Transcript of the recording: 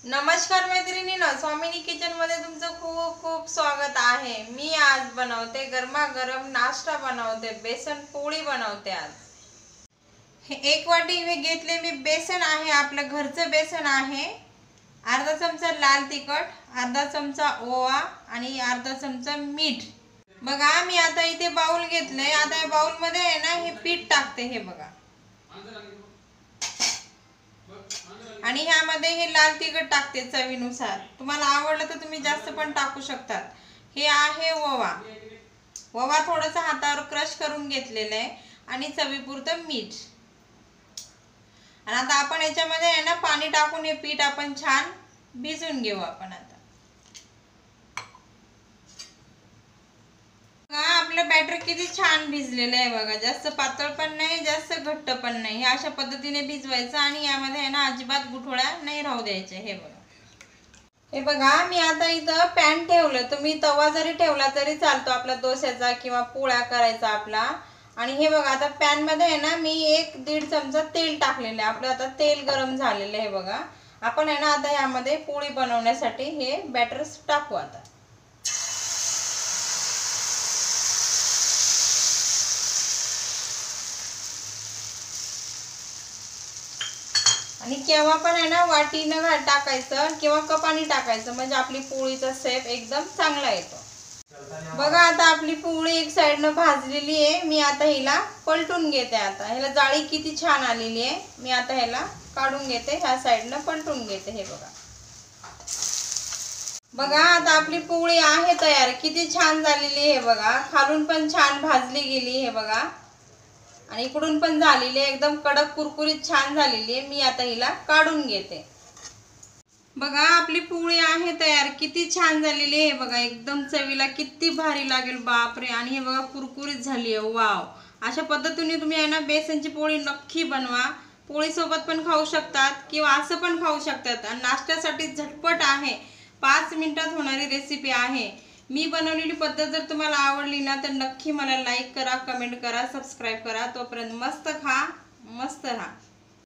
नमस्कार मैत्रिणींनो, स्वामिनी किचन मध्ये तुमचं खूप खूप स्वागत आहे। मी आज बनवते गरमागरम नाश्ता बनवते, बेसन पोळी बनवते। आज हे 1 वाटी हे घेतले मी बेसन आहे, आपलं घरचं बेसन आहे। अर्धा चमचा लाल तिखट, अर्धा चमचा ओवा आणि अर्धा चमचा मीठ। बघा मी आता इथे बाउल घेतलंय, आता या बाउल मध्ये आहे ना हे पीठ टाकते। हे बघा आणि ह्यामध्ये हे लाल तिखट टाकते चवीनुसार, तुम्हाला आवडलं तर तुम्ही जास्त पण टाकू शकतात। हे आहे ओवा, ओवा थोडासा हातावर क्रश करून घेतलेला आहे आणि चवीपुरतं मीठ। आणि आता आपण याच्यामध्ये आहे ना पाणी टाकून हे पीठ आपण छान भिजवून घेऊ। आपण आता आपलं बॅटर किती छान भिजलेलं आहे बघा, जास्त पातळ पण नाही जास्त घट्ट पण नाही। हे अशा पद्धतीने भिजवायचं आणि यामध्ये आहे ना अजिबात गुठळ्या नाही राहू द्यायचे। हे बघा मी आता इथं पॅन ठेवलं, तुम्ही तवा जरी ठेवला तरी चालतो आपला डोश्याचा किंवा पोळ्या करायचा आपला। आणि हे बघा आता पॅन मध्ये आहे ना मी 1-1.5 चमचा तेल टाकलेलं आहे। आपलं आता तेल गरम झालेलं आहे बघा। आपण आहे ना आता यामध्ये पोळी बनवण्यासाठी हे बॅटर टाकू आता। आणि केव्हा पण आहे ना वाटीनं टाकायचं किंवा कपाने टाकायचं, म्हणजे आपली पोळीचा शेप एकदम चांगला येतो। बघा आता आपली पोळी एक साइडनं भाजलेली आहे, मी आता हिला पलटून घेते। आता ह्याला जाळी किती छान आलेली आहे, मी आता ह्याला काढून घेते, ह्या साइडनं पलटून घेते। हे बघा बघा आता आपली पोळी आहे तयार, किती छान झालेली आहे बघा। खालून पण छान भाजली गेली हे बघा आणि इकडून पण झालेली आहे, एकदम कडक कुरकुरीत छान झालेली आहे। मी आता हिला काढून घेते। बघा आपली पोळी आहे तयार, किती छान झालेली आहे बघा, एकदम चवीला किती भारी लागेल बापरे। आणि हे बघा कुरकुरीत झाली आहे, वाव। अशा पद्धतीने तुम्ही आहे ना बेसनची पोळी नक्की बनवा, पोळी सोबत पण खाऊ शकतात किंवा असं पण खाऊ शकतात। आणि नाश्त्यासाठी झटपट आहे, 5 मिनिटात होणारी रेसिपी आहे। मी बनवलेली पद्धत जर तुम्हाला आवडली ना तर नक्की मला लाईक करा, कमेंट करा, सबस्क्राईब करा। तोपर्यंत मस्त खा, मस्त राहा।